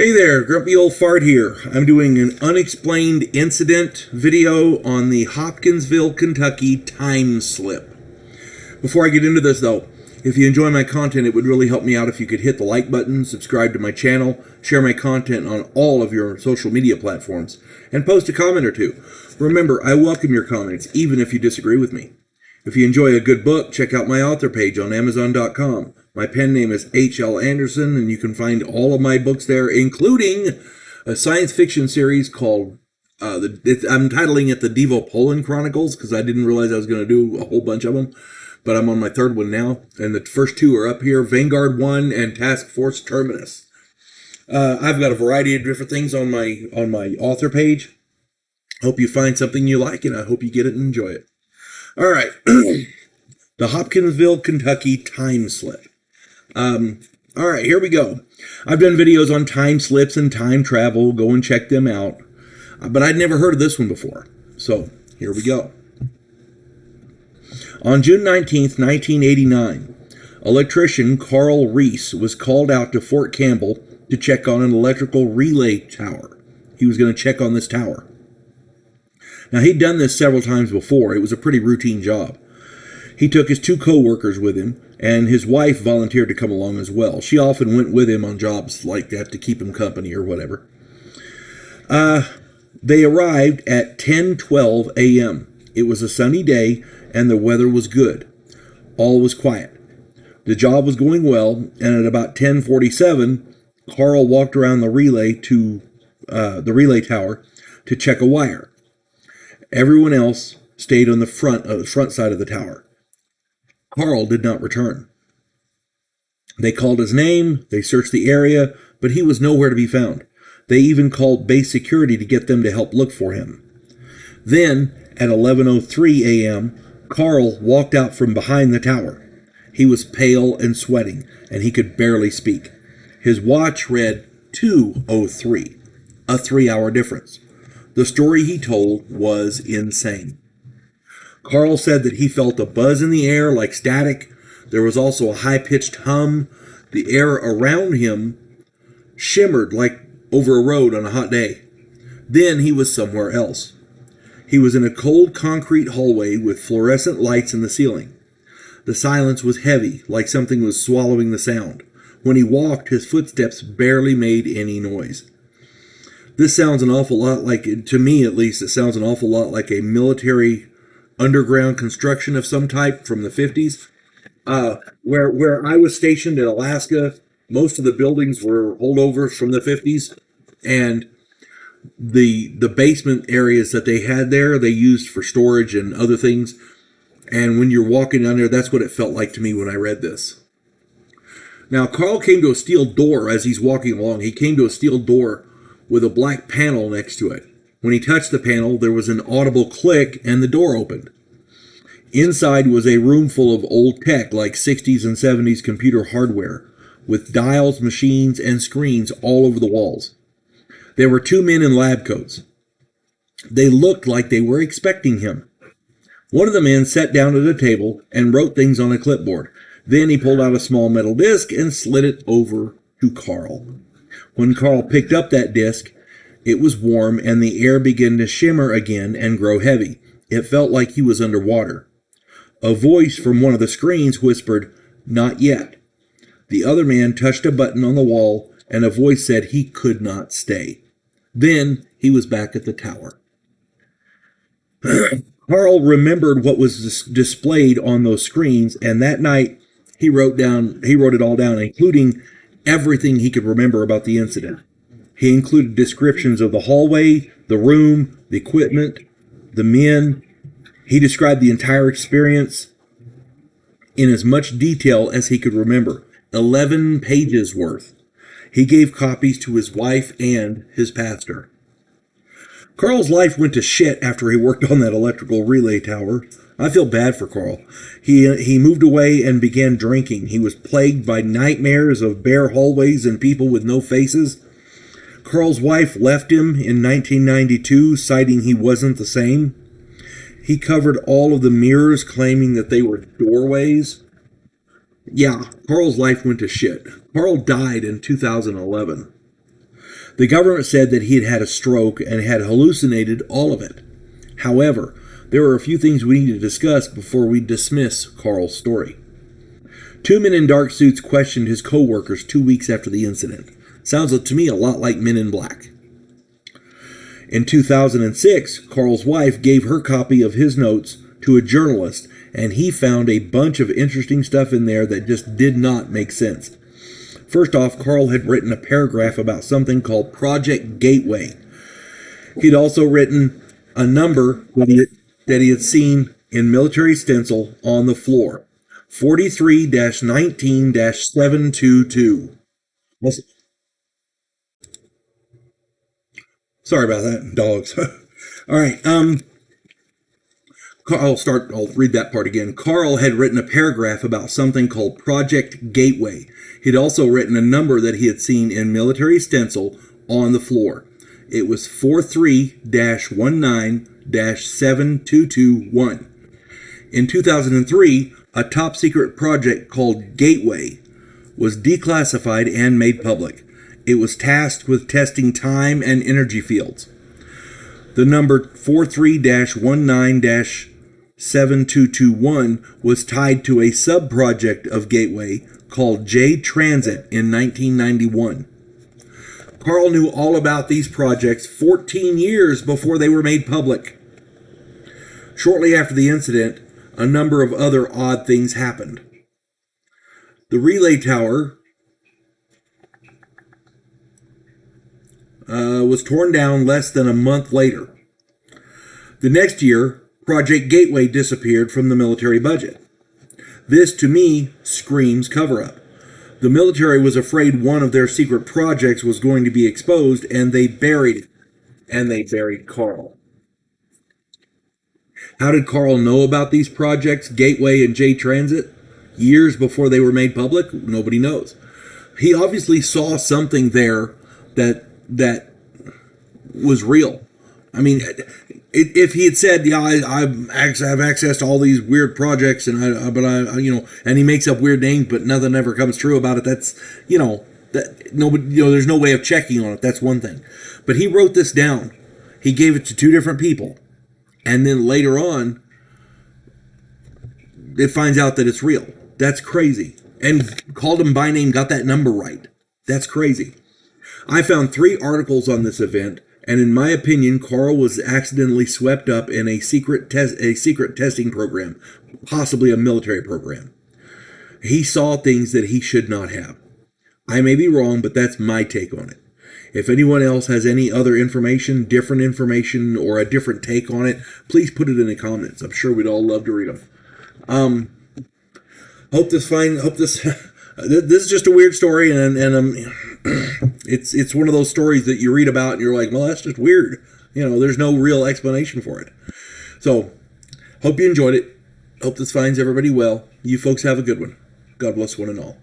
Hey there, Grumpy Old Fart here. I'm doing an unexplained incident video on the Hopkinsville, Kentucky Timeslip. Before I get into this though, if you enjoy my content, it would really help me out if you could hit the like button, subscribe to my channel, share my content on all of your social media platforms, and post a comment or two. Remember, I welcome your comments, even if you disagree with me. If you enjoy a good book, check out my author page on Amazon.com. My pen name is H.L. Anderson, and you can find all of my books there, including a science fiction series called, I'm titling it the Devo Poland Chronicles, because I didn't realize I was going to do a whole bunch of them. But I'm on my third one now, and the first two are up here, Vanguard 1 and Task Force Terminus. I've got a variety of different things on my author page. Hope you find something you like, and I hope you get it and enjoy it. All right, the Hopkinsville, Kentucky Timeslip. All right, here we go. I've done videos on time slips and time travel. Go and check them out. But I'd never heard of this one before. So here we go. On June 19th, 1989, electrician Carl Reese was called out to Fort Campbell to check on an electrical relay tower. He was going to check on this tower. Now, he'd done this several times before. It was a pretty routine job. He took his two co-workers with him, and his wife volunteered to come along as well. She often went with him on jobs like that to keep him company or whatever. They arrived at 10:12 a.m. It was a sunny day, and the weather was good. All was quiet. The job was going well, and at about 10:47, Carl walked around the relay tower to check a wire. Everyone else stayed on the front side of the tower. Carl did not return. They called his name, they searched the area, but he was nowhere to be found. They even called base security to get them to help look for him. Then, at 11:03 a.m., Carl walked out from behind the tower. He was pale and sweating, and he could barely speak. His watch read 2:03, a 3-hour difference. The story he told was insane. Carl said that he felt a buzz in the air like static. There was also a high-pitched hum. The air around him shimmered like over a road on a hot day. Then he was somewhere else. He was in a cold concrete hallway with fluorescent lights in the ceiling. The silence was heavy, like something was swallowing the sound. When he walked, his footsteps barely made any noise. This sounds an awful lot like, to me at least, it sounds an awful lot like a military underground construction of some type from the 50s. Where I was stationed in Alaska, most of the buildings were holdovers from the 50s, and the basement areas that they had there, they used for storage and other things. And when you're walking down there, that's what it felt like to me when I read this. Now, Carl came to a steel door as he's walking along. He came to a steel door with a black panel next to it. When he touched the panel, there was an audible click and the door opened. Inside was a room full of old tech like 60s and 70s computer hardware with dials, machines, and screens all over the walls. There were two men in lab coats. They looked like they were expecting him. One of the men sat down at a table and wrote things on a clipboard. Then he pulled out a small metal disc and slid it over to Carl. When Carl picked up that disc, it was warm and the air began to shimmer again and grow heavy. It felt like he was underwater. A voice from one of the screens whispered, "Not yet." The other man touched a button on the wall and a voice said he could not stay. Then he was back at the tower. Carl remembered what was displayed on those screens, and that night he wrote it all down, including everything he could remember about the incident. He included descriptions of the hallway, the room, the equipment, the men. He described the entire experience in as much detail as he could remember, 11 pages worth. He gave copies to his wife and his pastor. Carl's life went to shit after he worked on that electrical relay tower. I feel bad for Carl. He moved away and began drinking. He was plagued by nightmares of bare hallways and people with no faces. Carl's wife left him in 1992, citing he wasn't the same. He covered all of the mirrors, claiming that they were doorways. Yeah, Carl's life went to shit. Carl died in 2011. The government said that he had had a stroke and had hallucinated all of it. However, there are a few things we need to discuss before we dismiss Carl's story. 2 men in dark suits questioned his co-workers 2 weeks after the incident. Sounds to me a lot like Men in Black. In 2006, Carl's wife gave her copy of his notes to a journalist, and he found a bunch of interesting stuff in there that just did not make sense. First off, Carl had written a paragraph about something called Project Gateway. He'd also written a number that he had seen in military stencil on the floor. 43-19-722. Sorry about that, dogs. All right. I'll read that part again. Carl had written a paragraph about something called Project Gateway. He'd also written a number that he had seen in military stencil on the floor. It was 43-19-7221. In 2003, a top secret project called Gateway was declassified and made public. It was tasked with testing time and energy fields. The number 43-19-7221 was tied to a sub-project of Gateway called J Transit in 1991. Carl knew all about these projects 14 years before they were made public. Shortly after the incident, a number of other odd things happened. The relay tower was torn down less than a month later. The next year, Project Gateway disappeared from the military budget. This, to me, screams cover-up. The military was afraid one of their secret projects was going to be exposed, and they buried it. And they buried Carl. How did Carl know about these projects, Gateway and J Transit, years before they were made public? Nobody knows. He obviously saw something there that was real. I mean, if he had said, "Yeah, I have access to all these weird projects," and and he makes up weird names, but nothing ever comes true about it. That's, that nobody, there's no way of checking on it. That's one thing. But he wrote this down. He gave it to 2 different people, and then later on, it finds out that it's real. That's crazy. And called him by name, got that number right. That's crazy. I found 3 articles on this event. And in my opinion, Carl was accidentally swept up in a secret testing program, possibly a military program. He saw things that he should not have. I may be wrong, but that's my take on it. If anyone else has any other information, different information, or a different take on it, please put it in the comments. I'm sure we'd all love to read them. Hope this this is just a weird story, and it's one of those stories that you read about and you're like, well, that's just weird. There's no real explanation for it. So, hope you enjoyed it. Hope this finds everybody well. You folks have a good one. God bless one and all.